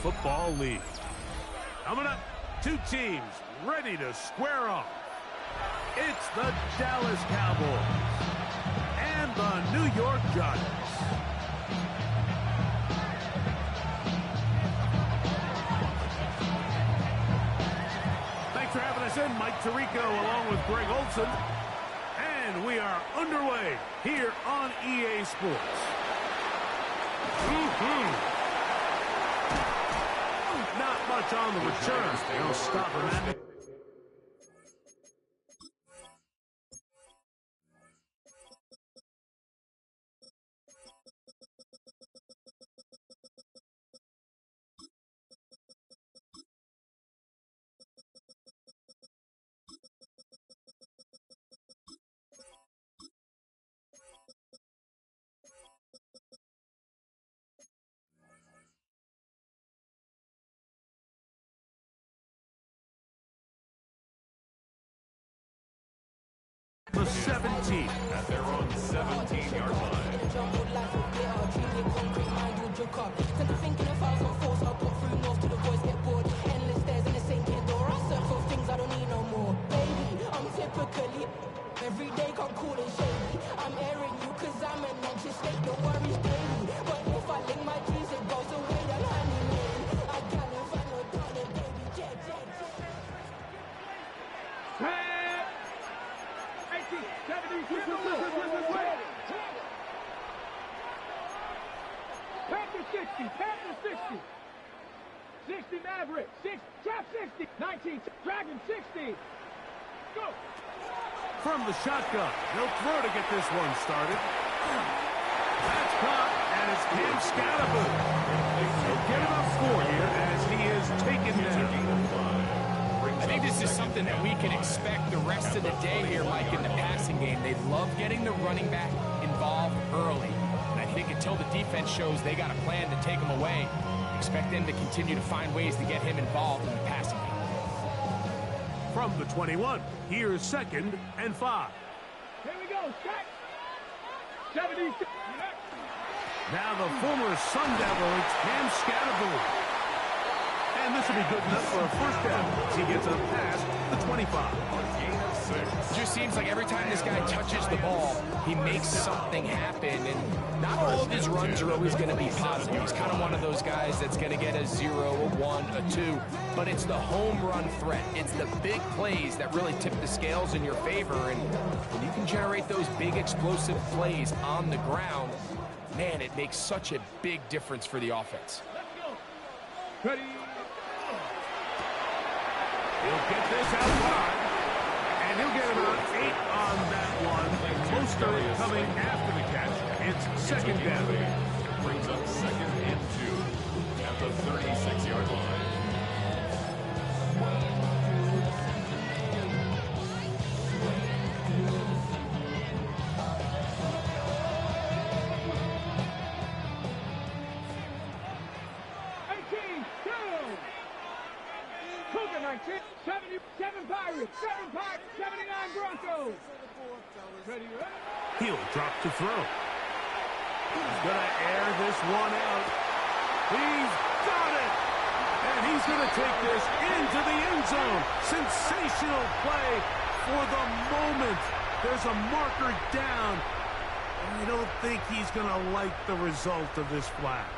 Football League. Coming up, two teams ready to square off. It's the Dallas Cowboys and the New York Giants. Thanks for having us in, Mike Tirico along with Greg Olson. And we are underway here on EA Sports. Not much on the return. No stopping that. The 17 at their own 17-yard line. Every day come cool and shady. I'm airing you cause I'm an anxious state. No worries daily. But if I link my jeans, it goes away that honeymoon. I can't find no darling baby. Jet. Panther 60. 60 Maverick. 6, Trap 60. 19, Dragon 60. Go. From the shotgun, he'll throw to get this one started. That's caught, and it's Cam Scatterboot. He'll get him up 4 here as he is taken down. I think this is something that we can expect the rest of the day here, Mike, in the passing game. They love getting the running back involved early. And I think until the defense shows they got a plan to take him away, expect them to continue to find ways to get him involved in the passing game. From the 21, here's 2nd and 5. Here we go, strike. 70. Now the former Sun Devil, it's Cam Scatterboot. And this will be good enough for a first down as he gets up past the 25. It just seems like every time this guy touches the ball, he makes something happen. And not all of his runs are always going to be positive. He's kind of one of those guys that's going to get a 0, a 1, a 2. But it's the home run threat. It's the big plays that really tip the scales in your favor. And when you can generate those big explosive plays on the ground, man, it makes such a big difference for the offense. Ready. He'll get this out wide. And he'll get about 8 on that one. Most of it coming after the catch. It's 2nd down. Brings up 2nd and 2 at the 36-yard line. Cougar 19, 77 Pirates, 79 Broncos. Ready, ready. He'll drop to throw. He's going to air this one out. He's got it! And he's going to take this into the end zone. Sensational play for the moment. There's a marker down. I don't think he's going to like the result of this flag.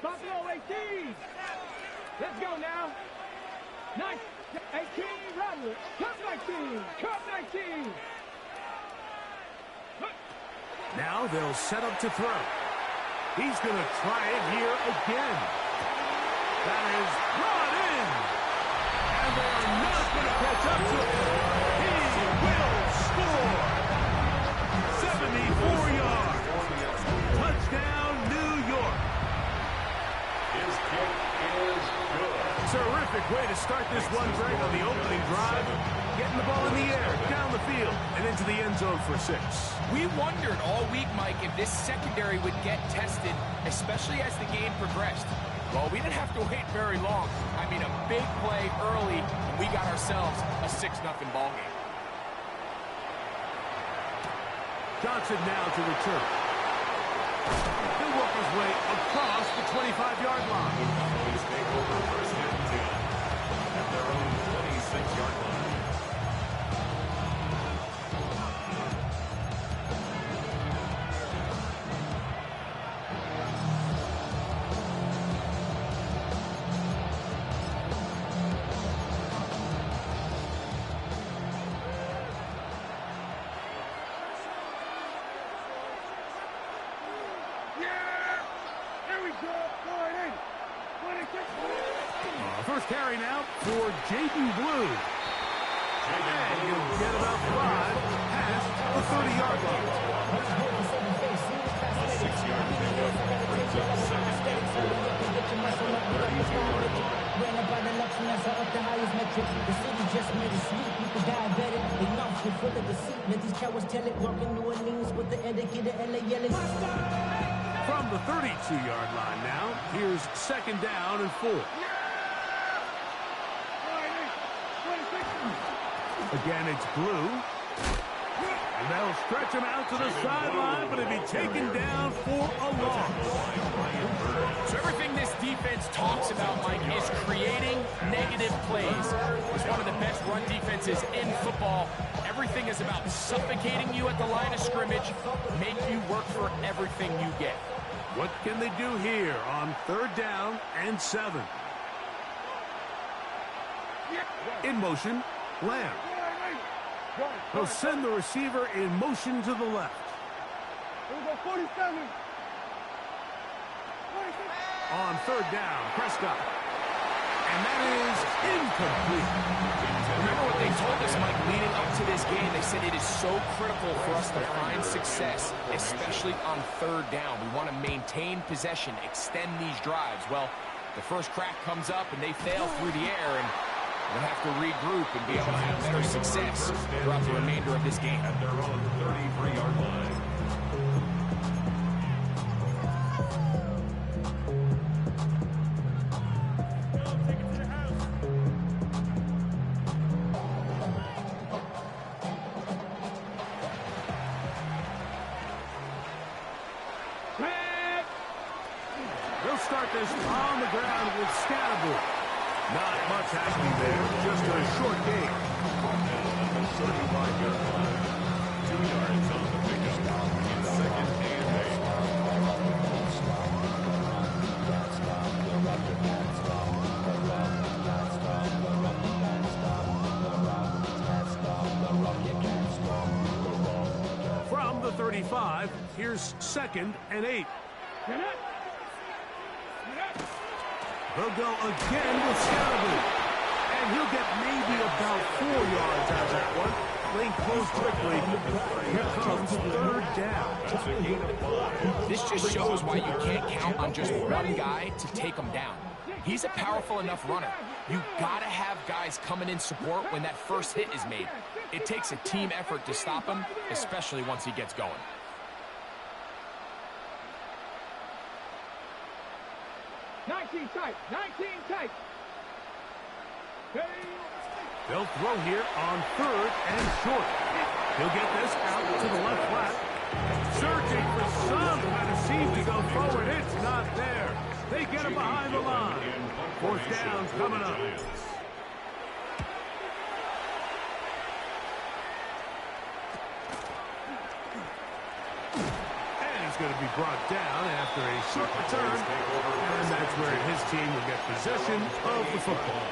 Buffalo 18. Let's go now. 18, Robert. Cup 19. Cup 19. Now they'll set up to throw. He's going to try it here again. That is brought in. And they're not going to catch up to him. He will score. 74 yards. Touchdown, New York. His kick is good. Terrific way to start this one, Greg, on the opening drive. Getting the ball in the air, down the field, and into the end zone for 6. We wondered all week, Mike, if this secondary would get tested, especially as the game progressed. Well, we didn't have to wait very long. I mean, a big play early, and we got ourselves a 6-0 ball game. Johnson now to return. He'll work his way across the 25-yard line. Cowboys take over first and 10 at their own 26-yard line. First carry now for Jaden Blue. And he'll get about 5 past the 30-yard line. A 6-yard pickup brings up second and 4 at the 32-yard line. The city just made a sweep. You could diabetic. They mouths were full of deceit. Let these cowards tell it. Walking New Orleans with the etiquette of LA yelling. From the 32-yard line now, here's second down and 4. Again, it's Blue. And they'll stretch him out to the sideline, but he'll be taken down for a loss. So everything this defense talks about, Mike, is creating negative plays. It's one of the best run defenses in football. Everything is about suffocating you at the line of scrimmage, make you work for everything you get. What can they do here on third down and 7? In motion, Lamb. He'll send the receiver in motion to the left. Here we go, 47. On third down, Prescott. And that is incomplete. Remember what they told us, Mike, leading up to this game? They said it is so critical for us to find success, especially on third down. We want to maintain possession, extend these drives. Well, the first crack comes up, and they fail through the air, and we'll have to regroup and be able to have better success throughout the remainder of this game. At their own 33-yard line. They'll start this on the ground with Scatterboard. Not much happening there, just a short game. At the 35-yard line. 2 yards on the pickup. In second and 8. From the 35, here's second and 8. They'll go again with Scatterboard. And he'll get maybe about 4 yards out of that one. Lane closed quickly. Here comes third down. This just shows why you can't count on just one guy to take him down. He's a powerful enough runner. You gotta have guys coming in support when that first hit is made. It takes a team effort to stop him, especially once he gets going. 19 tight, 19 tight. They'll throw here on third and short. He'll get this out to the left flat. Searching for some kind of seam to go forward. It's not there. They get him behind the line. Fourth down's coming up. And he's going to be brought down after a short return. And that's where his team will get possession of the football.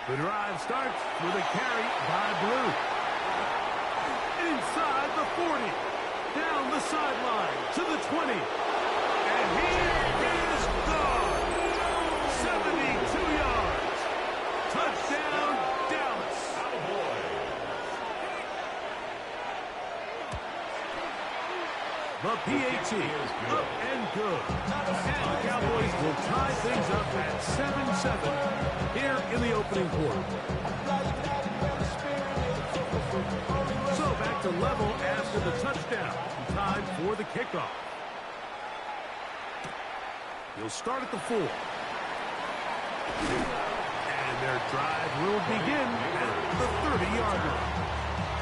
The drive starts with a carry by Blue. Inside the 40. Down the sideline to the 20. And he is gone. 72 yards. Touchdown, Dallas. The PAT, up and good. And the Cowboys will tie things up at 7-7 here in the opening quarter. So back to level after the touchdown. Time for the kickoff. He'll start at the 4. And their drive will begin at the 30-yard line.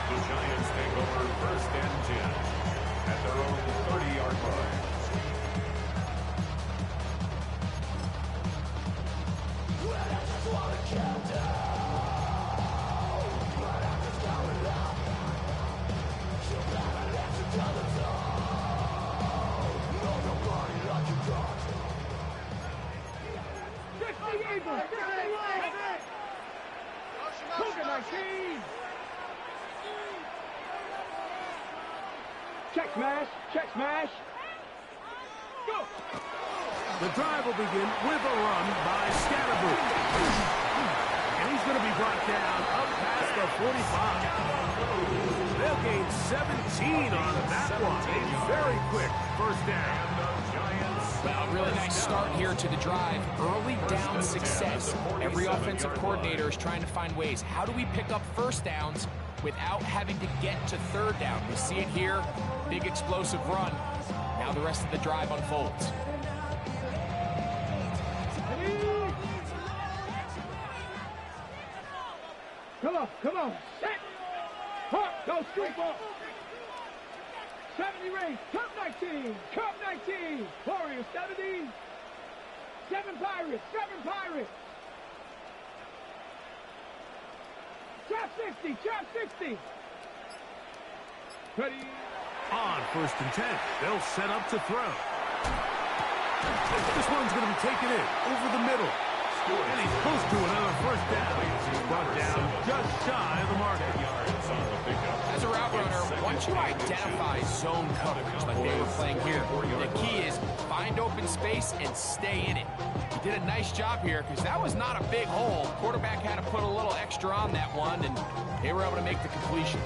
The Giants take over 1st and 10 at their own 30-yard line. Check smash, check smash. Go. The drive will begin with a run by Scatterboo. And he's going to be brought down up past the 45. They'll gain 17 on that one. A very quick first down. Well, a really nice start here to the drive. Early down success. Every offensive coordinator is trying to find ways. How do we pick up first downs without having to get to third down? We see it here. Big explosive run. Now the rest of the drive unfolds. Come on. Set. Hawk, go street ball. 70 range. Cup 19. Cup 19. Warriors 70. 7 Pirates. 7 Pirates. Trap 60. Trap 60. Ready. On 1st and 10, they'll set up to throw. This one's going to be taken in over the middle. And he's close to another first down. He's brought down just shy of the mark. As a route runner, once you identify zone coverage like they were playing here, the key is find open space and stay in it. He did a nice job here because that was not a big hole. Quarterback had to put a little extra on that one, and they were able to make the completion.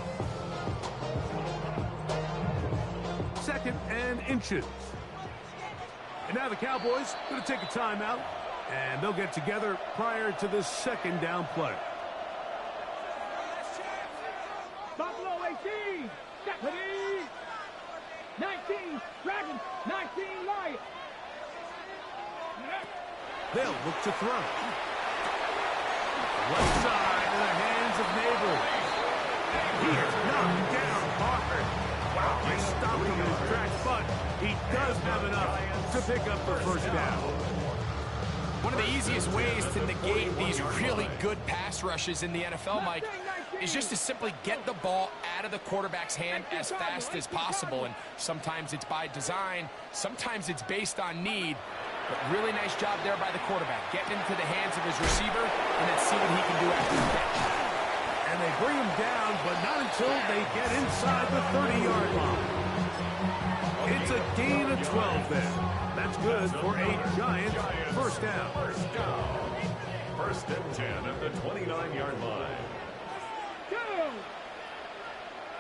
2nd and inches. And now the Cowboys going to take a timeout, and they'll get together prior to this 2nd down play. Buffalo 18. Stephanie. 19. Dragons. 19. Lions. They'll look to throw. Left side in the hands of Nabel. He is knocked down hard. Wow, they stopped him in his tracks, but he does have enough to pick up the first down. One of the easiest ways to negate these really good pass rushes in the NFL, Mike, is just to simply get the ball out of the quarterback's hand as fast as possible. And sometimes it's by design, sometimes it's based on need. But really nice job there by the quarterback, getting into the hands of his receiver, and then see what he can do after the catch. And they bring him down, but not until they get inside the 30-yard line. It's a gain of 12 there. That's good for a Giants first down. 1st and 10 at the 29-yard line. Go.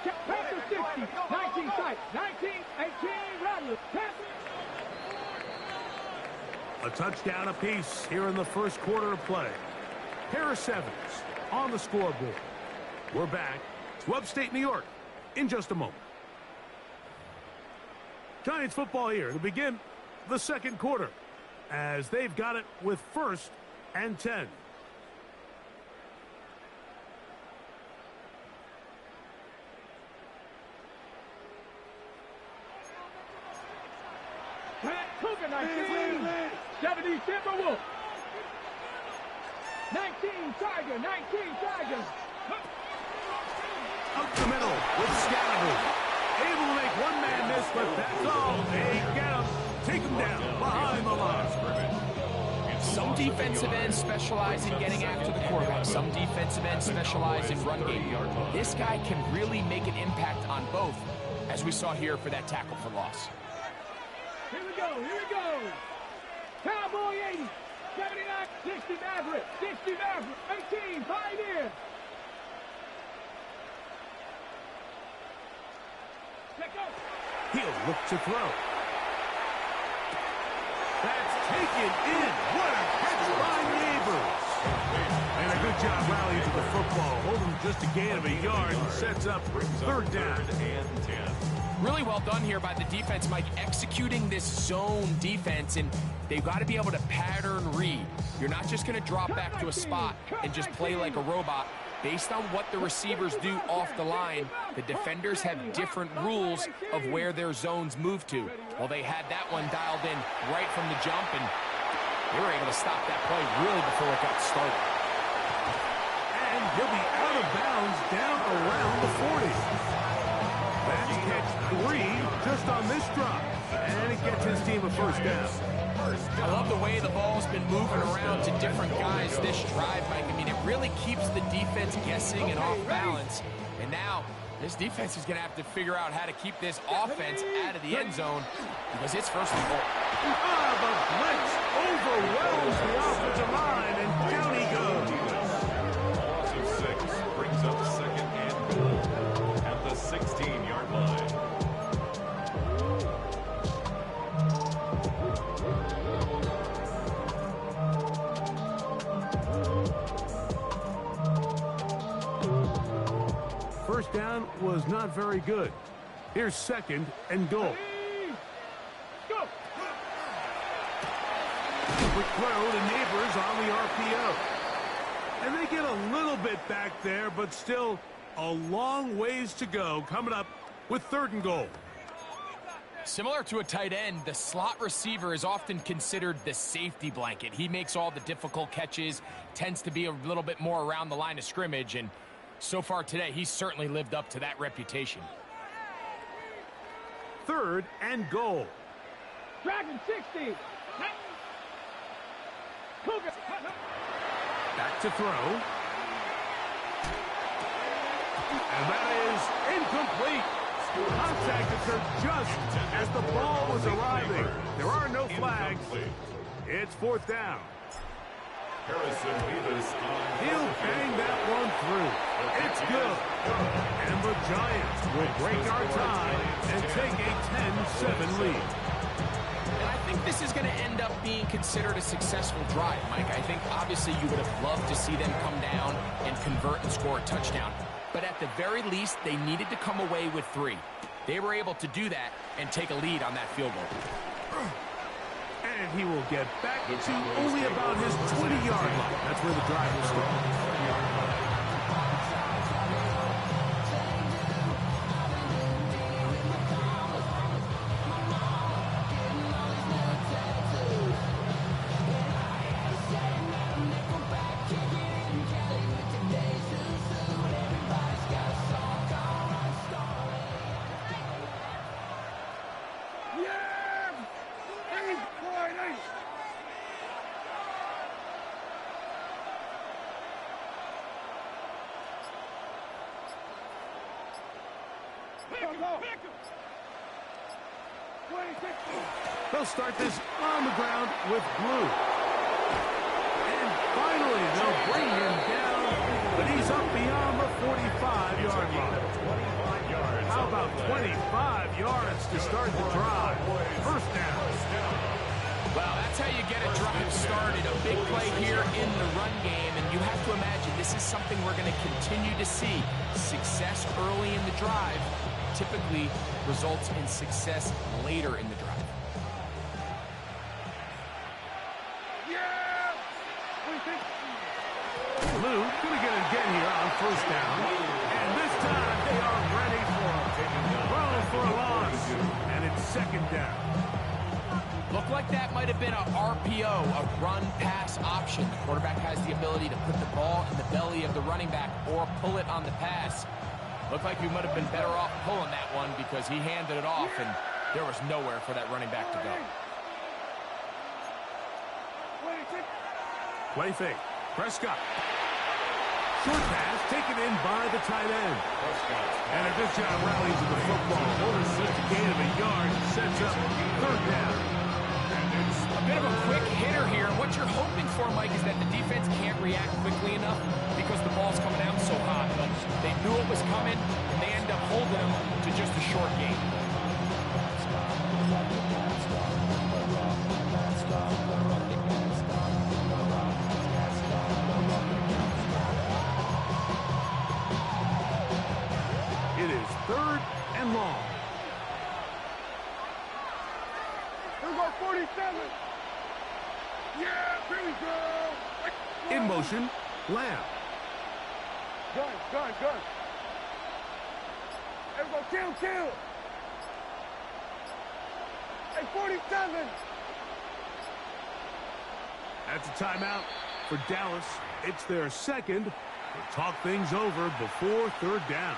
Check Panther 60. 19 sight. 19. 18. Rattlers. A touchdown apiece here in the first quarter of play. Pair of 7s on the scoreboard. We're back to upstate New York in just a moment. Giants football here to begin the 2nd quarter as they've got it with 1st and 10. Cougar 19. 70 Timberwolf. 19 Tiger. 19 Tiger. Up the middle with Scalaboo. Able to make one man miss, but that's all. They get him. Take him down behind the line. Some defensive ends specialize in getting after the quarterback. Some defensive ends specialize in run game. This guy can really make an impact on both, as we saw here for that tackle for loss. Here we go. Cowboy 80. 79. 60 Maverick. 60 Maverick. 18 Pioneer. He'll look to throw. That's taken in. What a catch by Neighbors. And a good job rallying to the football. Holding just a gain of a yard and sets up third down. And 10. Really well done here by the defense, Mike, executing this zone defense, and they've got to be able to pattern read. You're not just going to drop back to a spot and just play like a robot. Based on what the receivers do off the line, the defenders have different rules of where their zones move to. Well, they had that one dialed in right from the jump, and they were able to stop that play really before it got started. And he'll be out of bounds down around the 40. That's catch 3 just on this drop. And it gets his team a first down. I love the way the ball's been moving around to different guys this drive, Mike. I mean, it really keeps the defense guessing and off balance. And now, this defense is going to have to figure out how to keep this offense out of the end zone because it's first and goal. The blitz overwhelms the offensive line, and down he goes. Loss of 6 brings up second and goal at the 16-yard line. First down was not very good. Here's second and goal. Go. Quick throw to Neighbors on the RPO. And they get a little bit back there, but still a long ways to go coming up with third and goal. Similar to a tight end, the slot receiver is often considered the safety blanket. He makes all the difficult catches, tends to be a little bit more around the line of scrimmage, and so far today, he's certainly lived up to that reputation. Third and goal. Dragon 60. Cougar. Back to throw. And that is incomplete. Contact occurred just as the ball was arriving. There are no flags. It's fourth down. Harrison Beavis on. He'll bang that one through. It's good. And the Giants will break our tie and take a 10-7 lead. And I think this is going to end up being considered a successful drive, Mike. I think obviously you would have loved to see them come down and convert and score a touchdown. But at the very least, they needed to come away with 3. They were able to do that and take a lead on that field goal. And he will get back to only about his 20-yard line. That's where the drive will start. They'll start this on the ground with Blue. And finally, they'll bring him down, but he's up beyond the 45-yard line. 25 yards. How about 25 yards to start the drive? First down. Well, that's how you get a drive started. A big play here in the run game, and you have to imagine this is something we're going to continue to see. Success early in the drive typically results in success later in the drive. Blue going to get it again here on first down. And this time they are ready for him. Throw for a loss. And it's second down. Looked like that might have been a RPO, a run-pass option. The quarterback has the ability to put the ball in the belly of the running back or pull it on the pass. Looked like we might have been better off pulling that one because he handed it off, and there was nowhere for that running back to go. Play fake. Prescott. Short pass taken in by the tight end. And a good job rallying to the football. Holding such a gain of a yard sets up third down. A bit of a quick hitter here. What you're hoping for, Mike, is that the defense can't react quickly enough because the ball's coming out so hot. But they knew it was coming, and they end up holding them to just a short game. It is 3rd and long. Here we go, 47. Yeah, here we go. In motion, Lamb. Gun. Here we go, kill. Hey, 47. That's a timeout for Dallas. It's their second. They'll talk things over before 3rd down.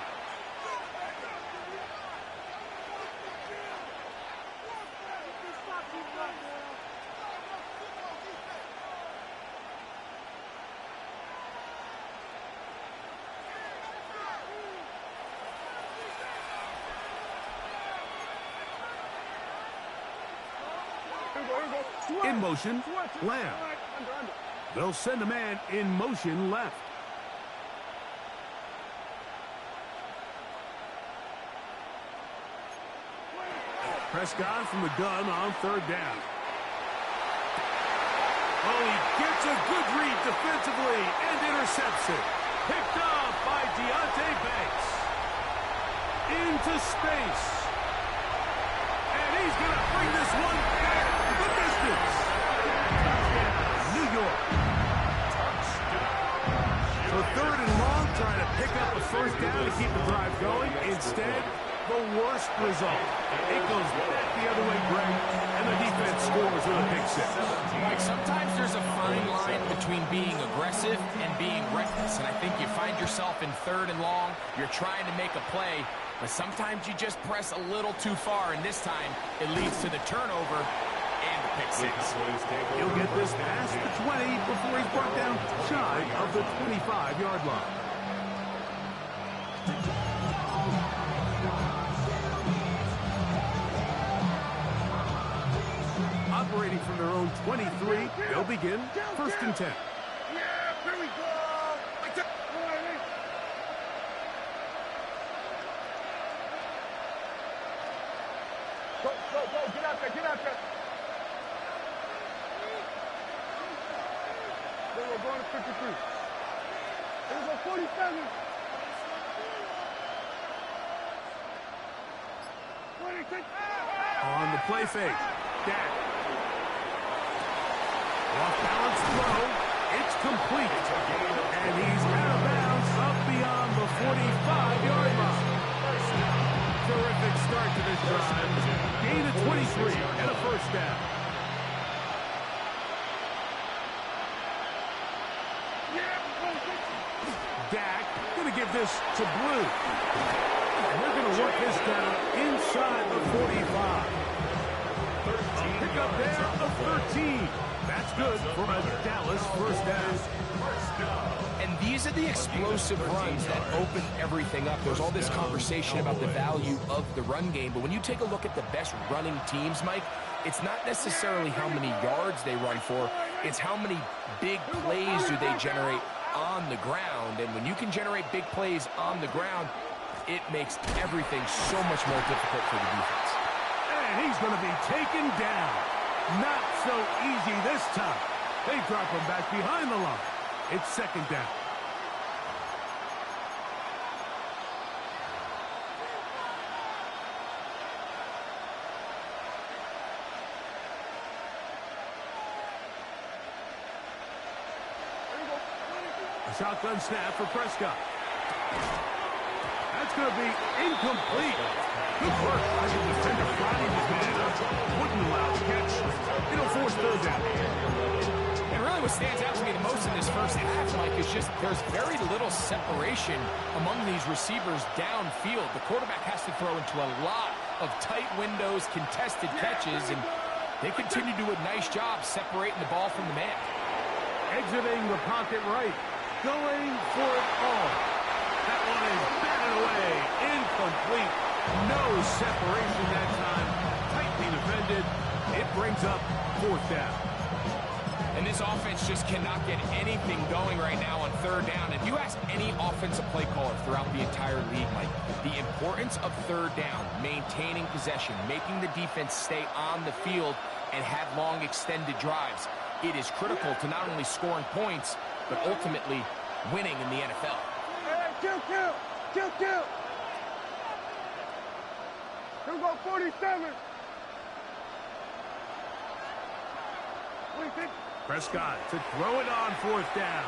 In motion, Lamb. They'll send a man in motion left. Prescott from the gun on 3rd down. Oh, he gets a good read defensively and intercepts it. Picked off by Deonte Banks. Into space. And he's going to bring this one back the distance. Touchdown, New York. So 3rd and long, trying to pick up a 1st down to keep the drive going. Instead, the worst result. It goes back the other way, Greg, and the defense scores with a big 6. Like, sometimes there's a fine line between being aggressive and being reckless, and I think you find yourself in 3rd and long, you're trying to make a play, but sometimes you just press a little too far, and this time it leads to the turnover and the pick 6. He'll get this past the 20 before he's brought down shy of the 25-yard line. Operating from their own 23, they'll begin 1st and 10. Yeah, here we go. Go, get out there. We're going to 53. Here we go, 47. 26. On the play fake, Dak. Off-balance throw. It's complete. And he's out of bounds up beyond the 45-yard line. Terrific start to this drive. Gain of 23 and a 1st down. Dak going to give this to Blue. And they're going to work this down inside the 45. A pickup there of 13. That's good for a Dallas 1st down. And these are the explosive runs that open everything up. There's all this conversation about the value of the run game, but when you take a look at the best running teams, Mike, it's not necessarily how many yards they run for, it's how many big plays do they generate on the ground. And when you can generate big plays on the ground, it makes everything so much more difficult for the defense. And he's going to be taken down. Not so easy this time. They drop him back behind the line. It's 2nd down. A shotgun snap for Prescott. That's going to be incomplete. Good work by the defender finding his man up. Wouldn't allow the catch. It'll force 3rd down. And really what stands out to me the most in this 1st half, Mike, is just there's very little separation among these receivers downfield. The quarterback has to throw into a lot of tight windows, contested catches, and they continue to do a nice job separating the ball from the man. Exiting the pocket right. Going for it all. That one is batted away. Incomplete. No separation that time. Tightly defended. It brings up 4th down. And this offense just cannot get anything going right now on third down. If you ask any offensive play caller throughout the entire league, Mike, the importance of third down, maintaining possession, making the defense stay on the field and have long extended drives, it is critical to not only scoring points, but ultimately winning in the NFL. Hey, kill. Who go 47? Prescott to throw it on fourth down.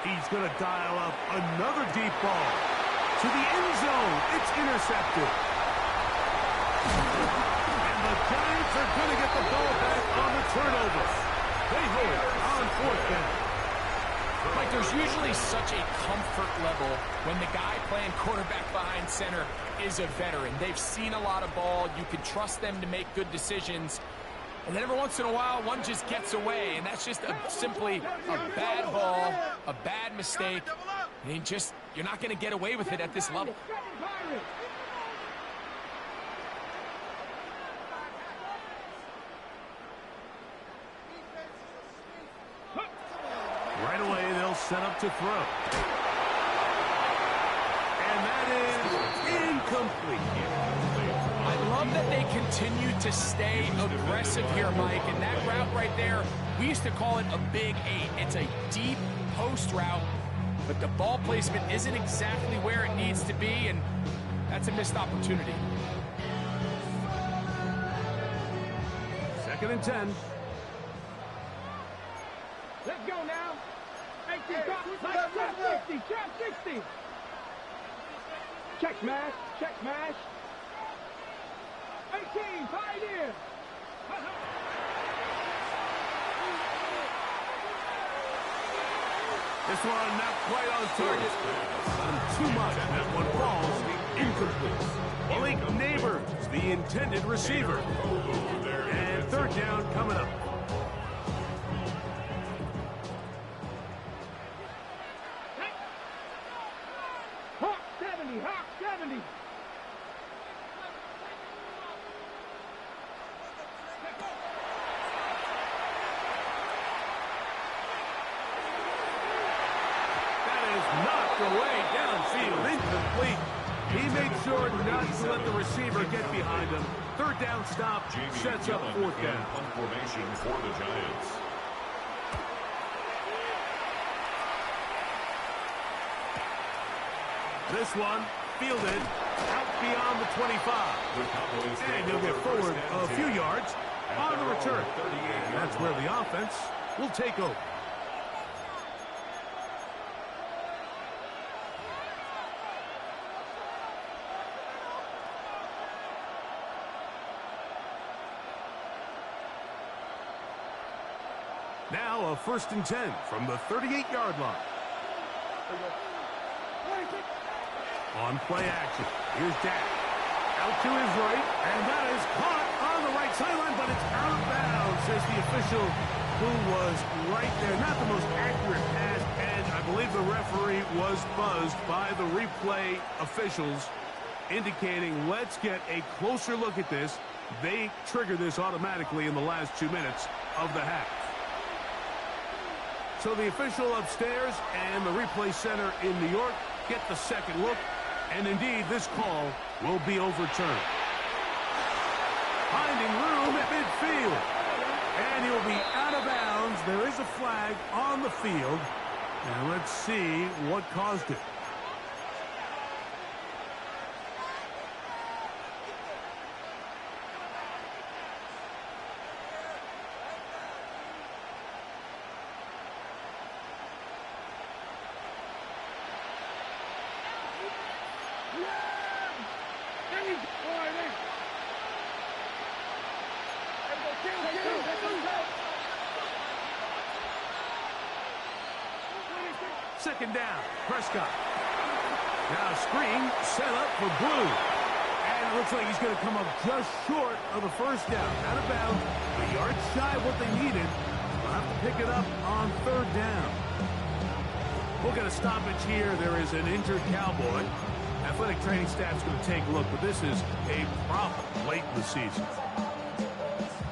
He's going to dial up another deep ball to the end zone. It's intercepted. And the Giants are going to get the ball back on the turnover. They hold it on fourth down. Like, there's usually such a comfort level when the guy playing quarterback behind center is a veteran. They've seen a lot of ball. You can trust them to make good decisions. And then every once in a while, one just gets away, and that's just simply a bad ball, a bad mistake. And you're not going to get away with it at this level. Right away, they'll set up to throw. And that is incomplete. I love that they continue to stay aggressive here, Mike. And that route right there, we used to call it a big 8. It's a deep post route, but the ball placement isn't exactly where it needs to be, and that's a missed opportunity. 2nd and 10. Let's go now. 18, trap 60. Check smash. 18, pioneer. This one not quite on target. Too much. That one falls incomplete. Malik Neighbors, the intended receiver. And third down coming up. Hawk 70. Knocked away downfield, incomplete. He made sure not to let the receiver get behind him. Third down stop sets up fourth down. Punt formation for the Giants. This one fielded out beyond the 25. And he'll get forward a few yards on the return. That's where the offense will take over. Now a 1st and 10 from the 38-yard line. On play action, here's Dak. Out to his right, and that is caught on the right sideline, but it's out of bounds, says the official who was right there. Not the most accurate pass, and I believe the referee was buzzed by the replay officials, indicating let's get a closer look at this. They trigger this automatically in the last 2 minutes of the half. So the official upstairs and the replay center in New York get the second look, and indeed this call will be overturned. Finding room at midfield, and he'll be out of bounds. There is a flag on the field, and let's see what caused it. Second down, Prescott. Now a screen set up for Blue. And it looks like he's going to come up just short of the first down. Out of bounds, a yard shy of what they needed. They'll have to pick it up on third down. We'll get a stoppage here. There is an injured Cowboy. Athletic training staff's going to take a look, but this is a problem late in the season.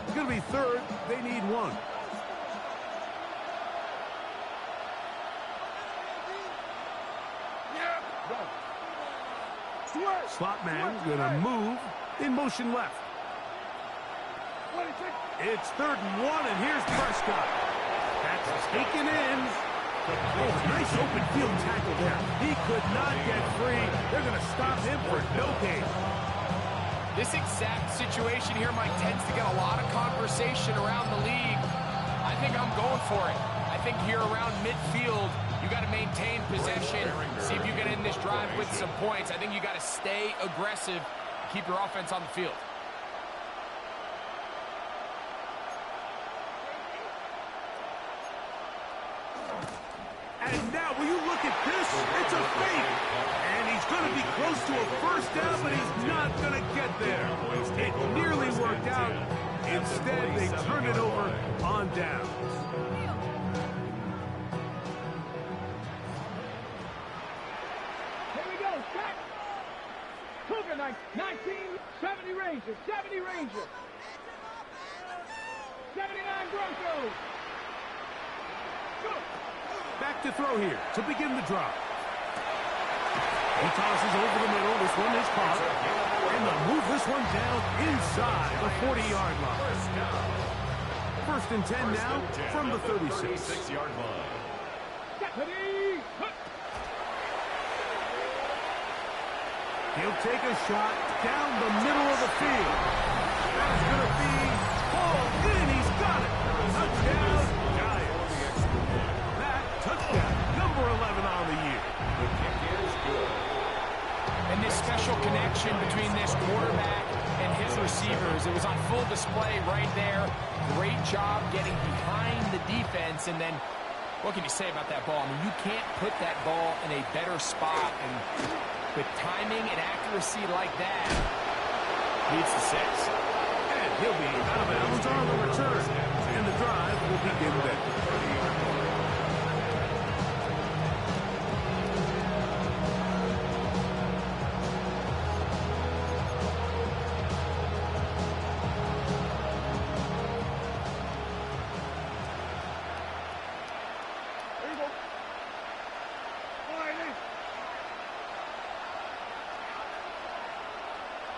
It's going to be third. They need one. Slot man going to move in motion left. It's 3rd and 1, and here's Prescott. That's taken in. Oh, nice open field tackle there. He could not get free. They're going to stop him for no gain. This exact situation here, Mike, tends to get a lot of conversation around the league. I think I'm going for it. I think here around midfield, you got to maintain possession, see if you get in this drive with some points. I think you got to stay aggressive, keep your offense on the field. And now, will you look at this? It's a fake. And he's going to be close to a first down, but he's not going to get there. It nearly worked out. Instead, they turn it over on downs. Here we go, set. Cougar 1970 Rangers, 70 Rangers. 79 Broncos. Go. Back to throw here to begin the drive. He tosses over the middle. This one is caught. And they'll move this one down inside the 40-yard line. 1st and 10 now from the 36. 36-yard line. Stephanie. He'll take a shot down the middle of the field. That's going to be hauled in. He's got it. Touchdown, Giants. That touchdown, number 11 on the year. The kick is good. And this special connection between this quarterback and his receivers, it was on full display right there. Great job getting behind the defense. And then, what can you say about that ball? I mean, you can't put that ball in a better spot. And with timing and accuracy like that, leads to 6. And he'll be out of bounds on the return. And the drive will begin then.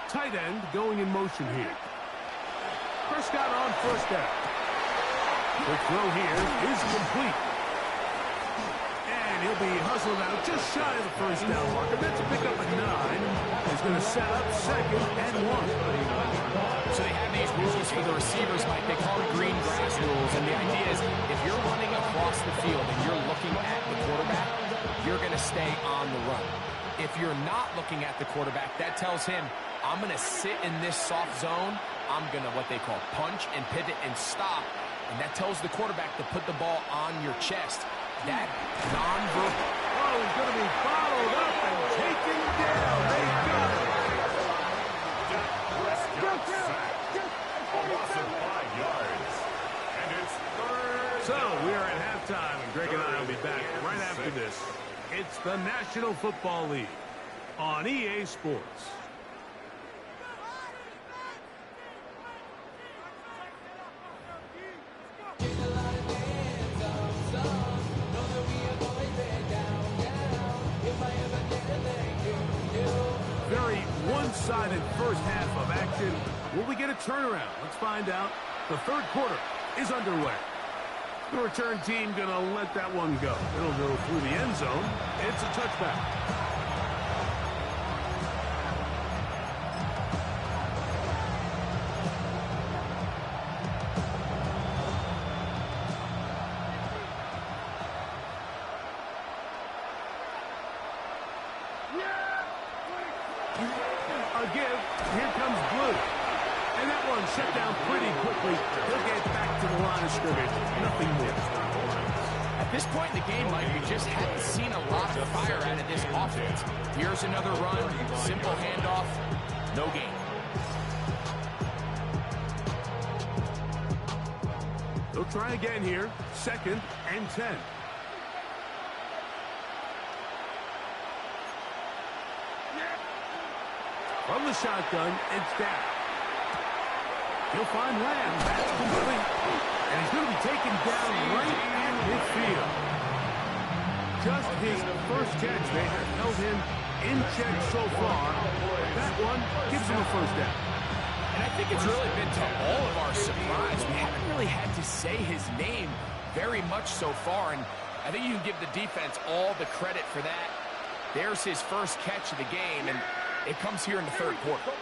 Tight end going in motion here. Prescott on first down. The throw here is complete. And he'll be hustled out just shy of the first down marker. That's a pickup at 9. He's going to set up 2nd and 1. So they have these rules for the receivers, Mike. They call it green grass rules. And the idea is if you're running across the field and you're looking at the quarterback, you're going to stay on the run. If you're not looking at the quarterback, that tells him, I'm going to sit in this soft zone. I'm going to, what they call, punch and pivot and stop. And that tells the quarterback to put the ball on your chest. That non-verbal. Oh, he's going to be followed up and taken down. They got it. A loss of 5 yards. And it's 3rd. So we are at halftime, and Greg and I will be back right after this. It's the National Football League on EA Sports. Very one-sided first half of action. Will we get a turnaround? Let's find out. The 3rd quarter is underway. The return team going to let that one go. It'll go through the end zone. It's a touchback. A give. Here comes Blue. And that one shut down pretty quickly. He'll get back to the line of scrimmage. Nothing more. At this point in the game, Mike, we just hadn't seen a lot of fire out of this offense. Here's another run, simple handoff, no gain. They'll try again here. 2nd and 10. From the shotgun, it's down. He'll find Lamb. That's complete. And he's going to be taken down right at midfield. Just his first catch. They have held him in check so far. That one gives him a first down. And I think it's really been to all of our surprise. We haven't really had to say his name very much so far, and I think you can give the defense all the credit for that. There's his first catch of the game, and it comes here in the third quarter.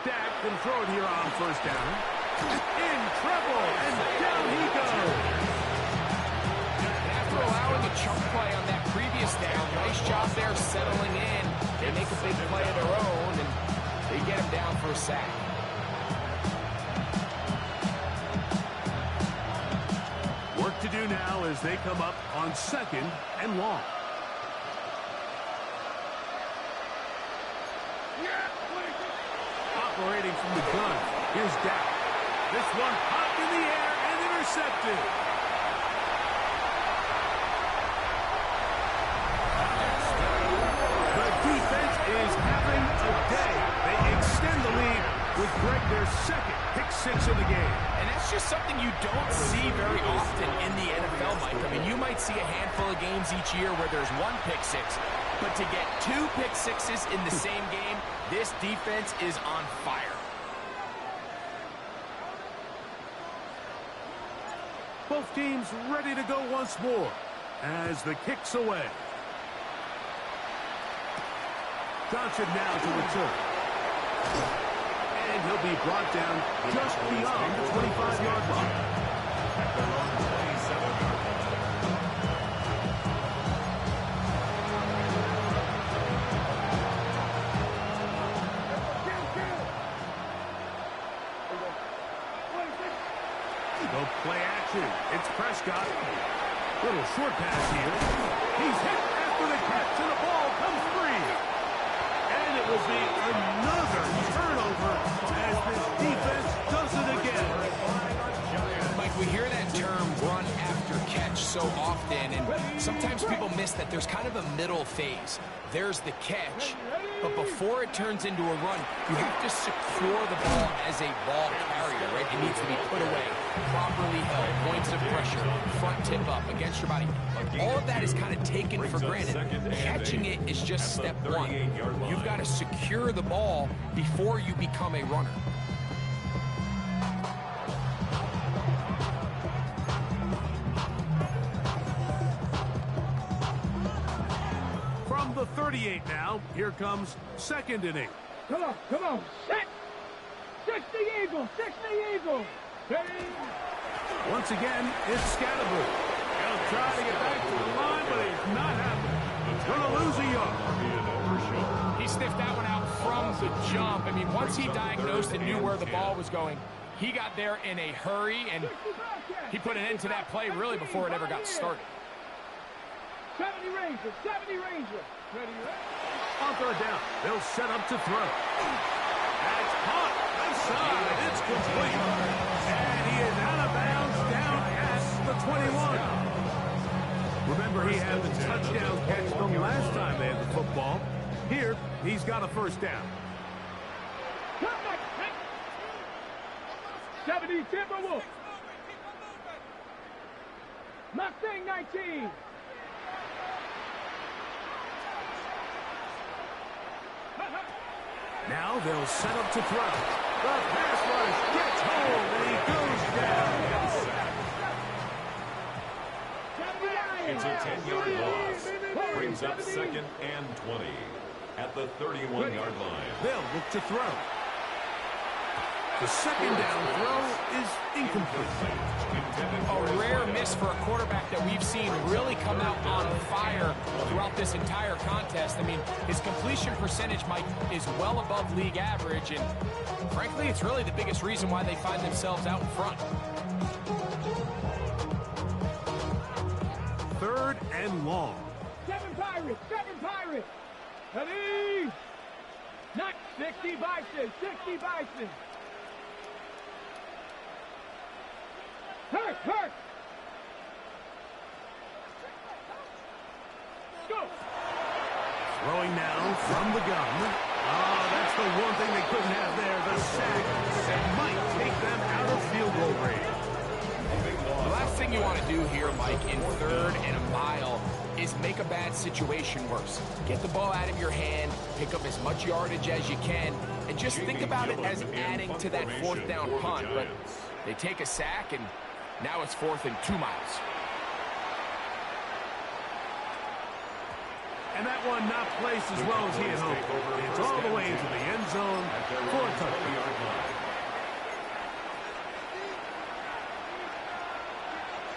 Dak can throw it here on first down. In trouble, and down he goes. After allowing a chunk play on that previous down, nice job there settling in. They make a big play of their own, and they get him down for a sack. Work to do now as they come up on second and long. Operating from the gun. Here's Dak. This one popped in the air and intercepted. The defense is having a day. They extend the lead with Greg their second pick-6 of the game. And that's just something you don't see very often in the NFL, Mike. I mean, you might see a handful of games each year where there's one pick-6, but to get 2 pick-6s in the same game, this defense is on fire. Both teams ready to go once more as the kick's away. Johnson now to return. And he'll be brought down just beyond the 25-yard line. At their own 27-yard line. No play action. It's Prescott. Little short pass here. He's hit after the catch, and the ball comes free. And it will be another turnover as this defense does it again. Mike, we hear that term run after catch so often, and sometimes people miss that there's kind of a middle phase. There's the catch, but before it turns into a run, you have to secure the ball as a ball carrier, right? It needs to be put away, properly held, points of pressure, front tip up against your body. All of that is kind of taken for granted. Catching it is just step one. You've got to secure the ball before you become a runner. From the 38 now, here comes second inning. Come on, set! 60 Eagles, 60 Eagles! Ready? Once again, it's Scatterbrain. He'll try to get back to the line, but it's not happening. Going to lose a yard. He sniffed that one out from the jump. I mean, once he diagnosed and knew where the ball was going, he got there in a hurry, and he put an end to that play really before it ever got started. 70 Ranger, 70 Ranger. Ready, On third down, they'll set up to throw. That's caught. Left side. It's complete. And he is out of bounds down at the 21. Remember, he had the touchdown catch from last time they had the football. Here, he's got a first down. 70 Timberwolves. Mustang 19. Now they'll set up to throw. The pass rush gets home, and he goes down. It's a 10-yard loss. Brings up second and 20 at the 31-yard line. They'll look to throw. The second down throw is incomplete. A rare miss for a quarterback that we've seen really come out on fire throughout this entire contest. I mean, his completion percentage, Mike, is well above league average, and frankly, it's really the biggest reason why they find themselves out in front. Third and long. 7 Pirates, 7 Pirates. Ready? Not 60 Bison, 60 Bison. Hurt! Go! Throwing now from the gun. Oh, that's the one thing they couldn't have there, the sack, that might take them out of field goal range. The last thing you want to do here, Mike, in 3rd and a mile is make a bad situation worse. Get the ball out of your hand, pick up as much yardage as you can, and just think about it as adding to that 4th down punt. But they take a sack, and now it's 4th and 2 miles. And that one not placed as well as he had hoped. It's all the way into the end zone for a touchdown.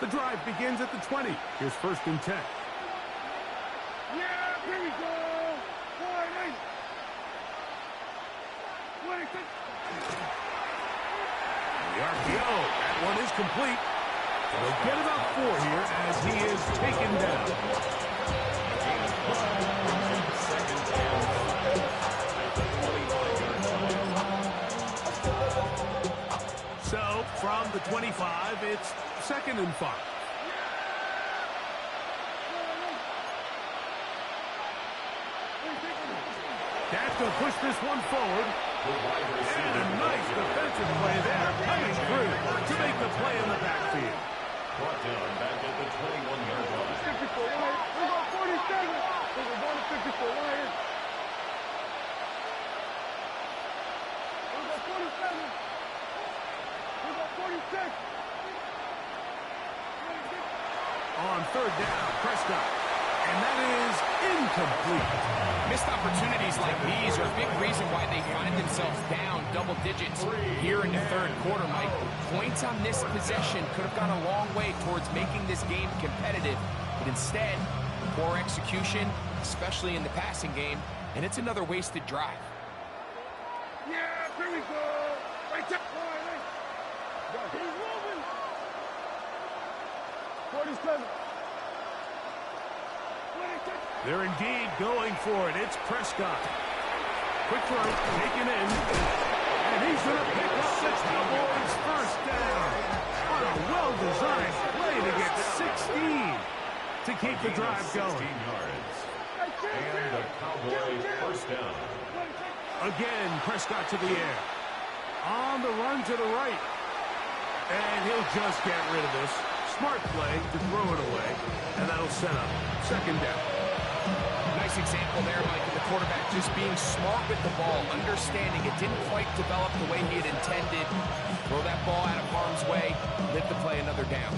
The drive begins at the 20. Here's 1st and 10. Yeah, here we go. 40. 26. The RPO. That one is complete. They'll get about 4 here as he is taken down. So, from the 25, it's 2nd and 5. They have to push this one forward. And a nice defensive play there, coming through to make the play in the backfield. Brought down back at the 21-yard line. 54 Wyatt. We got 47. We're going to 54 Wyatt. We got 47. We got 46. On 3rd down, Prescott. And that is incomplete. Missed opportunities like these are a big reason why they find themselves down double digits here in the 3rd quarter, Mike. Points on this possession could have gone a long way towards making this game competitive, but instead, poor execution, especially in the passing game, and it's another wasted drive. Yeah, here we go. Right there. He's moving. 47. They're indeed going for it. It's Prescott. Quick throw, taken in. And he's going to pick up the Cowboys' 1st down. On a well-designed play to get 16 to keep the drive going. 16 yards. And the Cowboys' 1st down. Again, Prescott to the air. On the run to the right. And he'll just get rid of this. Smart play to throw it away. And that'll set up 2nd down. Nice example there, Mike, of the quarterback just being smart with the ball, understanding it didn't quite develop the way he had intended. Throw that ball out of harm's way, live to play another down.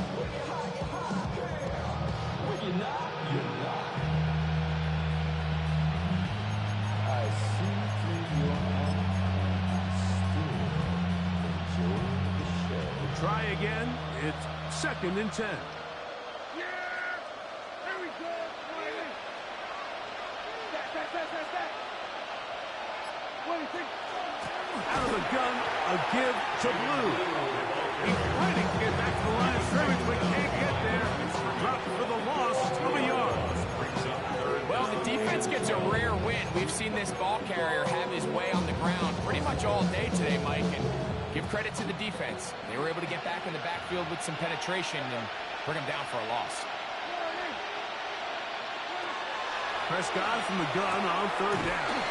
I see through your eyes, still enjoy the show. Try again. It's 2nd and 10. Yeah! Here we go. Stack. 26. Out of the gun, a give to Blue. He's fighting to get back to the line of scrimmage, but can't get there. Dropped for the loss of a yard. Well, the defense gets a rare win. We've seen this ball carrier have his way on the ground pretty much all day today, Mike, and give credit to the defense. They were able to get back in the backfield with some penetration and bring them down for a loss. Prescott from the gun on 3rd down.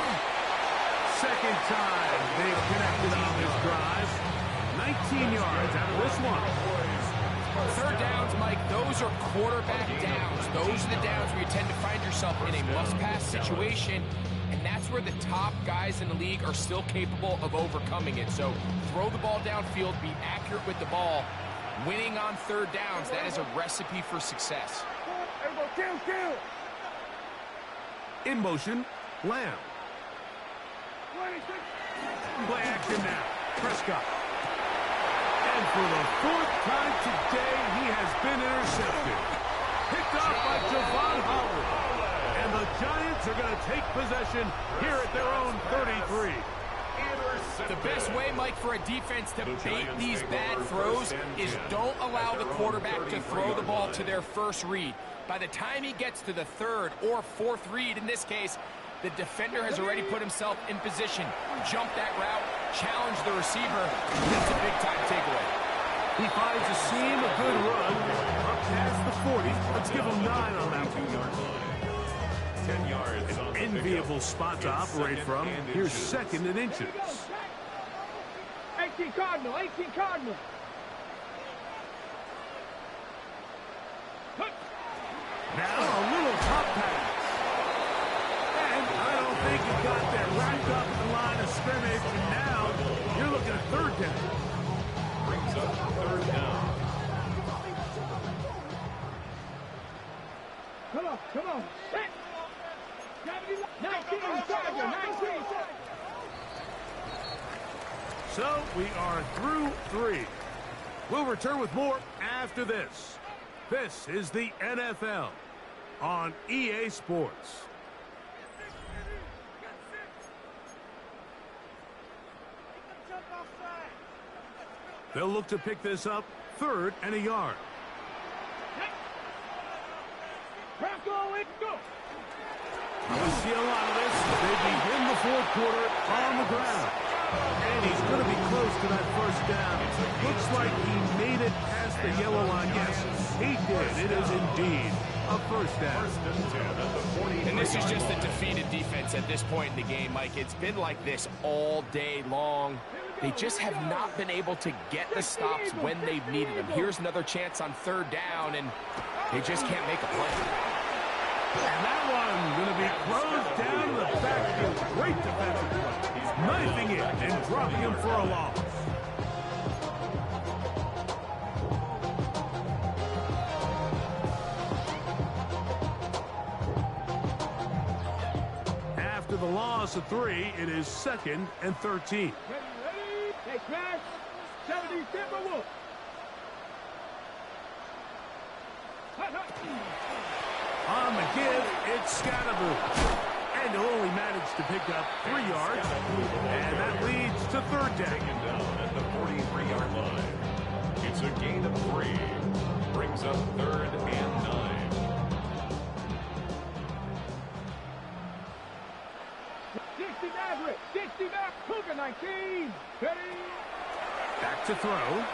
2nd time they've connected on this drive. 19 yards out of this one. 3rd downs, Mike, those are quarterback downs. Those are the downs where you tend to find yourself in a must-pass situation, and that's where the top guys in the league are still capable of overcoming it. So throw the ball downfield, be accurate with the ball. Winning on 3rd downs, that is a recipe for success. Kill. In motion, Lamb. 26. Play action now. Prescott. And for the 4th time today, he has been intercepted. Picked off by Javon Howard. And the Giants are going to take possession here at their own 33. The best way, Mike, for a defense to bait these bad throws is don't allow the quarterback to throw the ball to their first read. By the time he gets to the 3rd or 4th read, in this case, the defender has already put himself in position. Jump that route, challenge the receiver. That's a big-time takeaway. He finds a seam, a good run. Up past the 40. Let's give him 9 on that one. 10 yards on the Enviable pickup. spot to It's operate second from. and Here's inches. second and inches. 18 Cardinal, 18 Cardinal. Now a little top pass. And I don't think he got that racked up at the line of scrimmage. And now you're looking at third down. Brings up third down. Come on. Set. 19, Tiger, 19. So we are through 3. We'll return with more after this. This is the NFL on EA Sports. They'll look to pick this up, 3rd and a yard. Go. We see a lot of this. They begin the 4th quarter on the ground. And he's going to be close to that first down. Looks like he made it past the yellow line. Yes, he did. It is indeed a first down. And this is just a defeated defense at this point in the game, Mike. It's been like this all day long. They just have not been able to get the stops when they've needed them. Here's another chance on 3rd down, and they just can't make a play. And that one going to be closed down in the backfield. Great defensive play. He's knifing it and dropping him for a loss. After the loss of 3, it is 2nd and 13. Ready. They crash. 70 Timberwolves. On the give, it's Scatterboot. And he'll only manage to pick up 3 yards. And that leads to 3rd down. Taken down at the 43-yard line. It's a gain of 3. Brings up 3rd and 9. 60 Maverick. 60 Maverick. Cougar 19. Ready. Back to throw.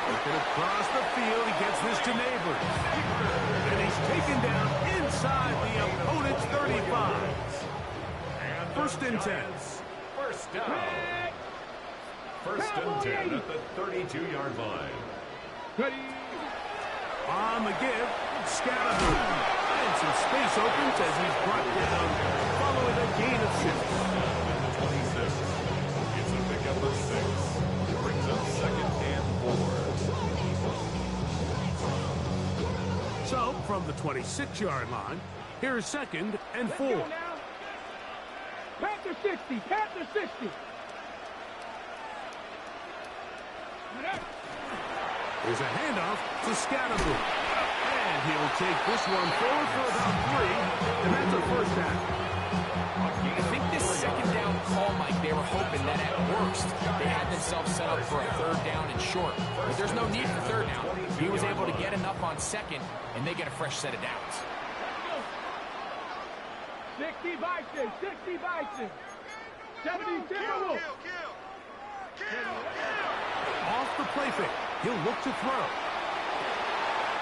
Looking across the field, he gets this to Neighbors. And he's taken down inside the opponent's 35. 1st and 10. First down. 1st and 10 at the 32-yard line. Ready. On the give, Scatterboot. And some space opens as he's brought down following a gain of 6. Down at the 26. It's a pickup of 6. Brings up 2nd and 4. So, from the 26-yard line, here's 2nd and 4. Let's go now. Panther 60. Panther 60. There's a handoff to Scatterboot. And he'll take this one forward for about 3, and that's a first down. I think this 2nd down call, Mike, they were hoping that at worst they had themselves set up for a 3rd down and short. But there's no need for 3rd down. He was able to get enough on 2nd, and they get a fresh set of downs. 60 Bison. 60 Bison. 70 Timberwolves. Off the play fake. He'll look to throw.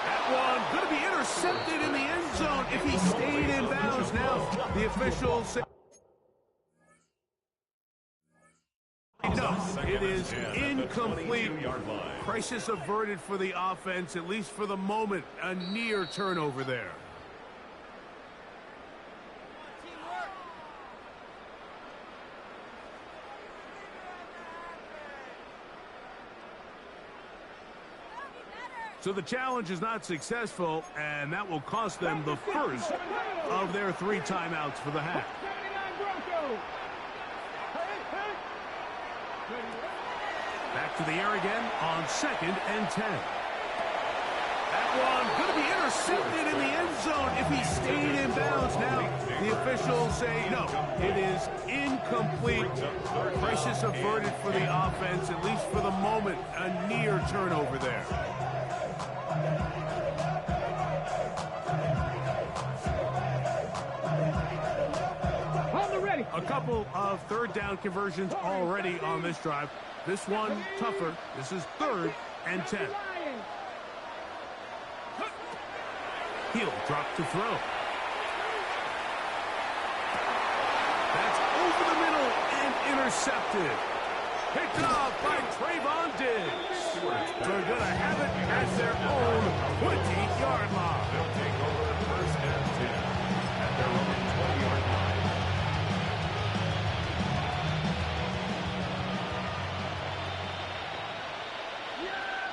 That one going to be intercepted in the end zone if he stayed in bounds. Now the officials say no, it is incomplete. Crisis averted for the offense, at least for the moment. A near turnover there. So the challenge is not successful, and that will cost them the first of their 3 timeouts for the half. 79 Broncos. Back to the air again on 2nd and 10. That one going to be intercepted in the end zone if he stayed in bounds. Now the officials say no, it is incomplete. Crisis averted for the offense, at least for the moment. A near turnover there. A couple of 3rd down conversions already on this drive. This one tougher. This is 3rd and 10. He'll drop to throw. That's over the middle and intercepted. Picked off by Trayvon Diggs. They're going to have it at their own 20-yard line. They'll take over first and 10 at their own 20-yard line.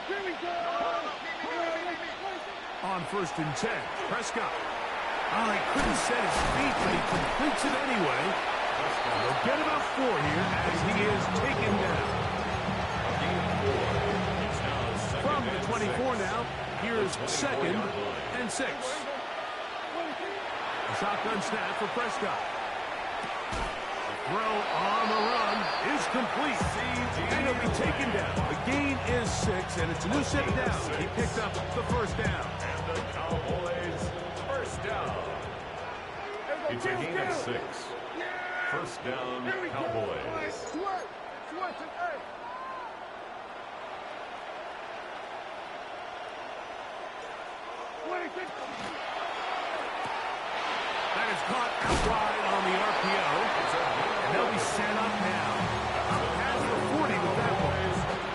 Here we go. On first and 10, Prescott. Oh, he couldn't set his feet, but he completes it anyway. They'll get about 4 here as he is taken down. From the 24 now, here's second and 6. A shotgun snap for Prescott. The throw on the run is complete. And he'll be taken down. The gain is 6, and it's a new set down. He picked up the first down. And the Cowboys first down. It's a gain of 6. First down, Cowboys. That is caught out wide on the RPO. And they'll be set up now. Up past the 40 with that one.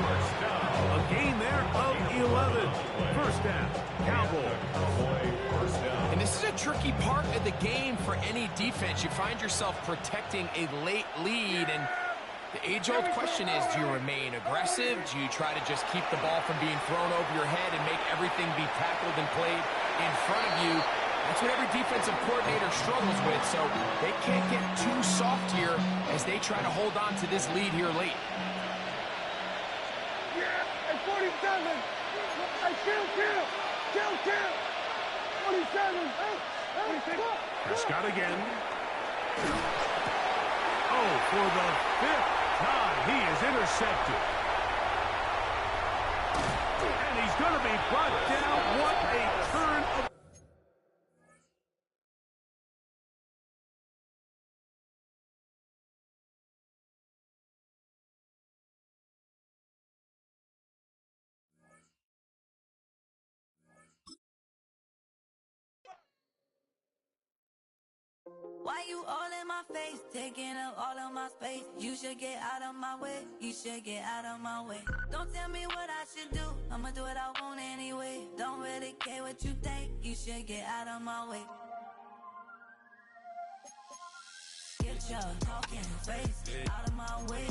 First down. A gain there of 11. First down, Cowboys. First down. And this is a tricky part of the game for any defense. You find yourself protecting a late lead, and the age-old question is, do you remain aggressive? Do you try to just keep the ball from being thrown over your head and make everything be tackled and played in front of you? That's what every defensive coordinator struggles with, so they can't get too soft here as they try to hold on to this lead here late. At 47. Kill. 47. Prescott again. Oh, for the 5th time, he is intercepted. And he's going to be brought down. What a turn of... Why you all in my face, taking up all of my space? You should get out of my way, you should get out of my way. Don't tell me what I should do, I'ma do what I want anyway. Don't really care what you think, you should get out of my way. Get your talking face out of my way.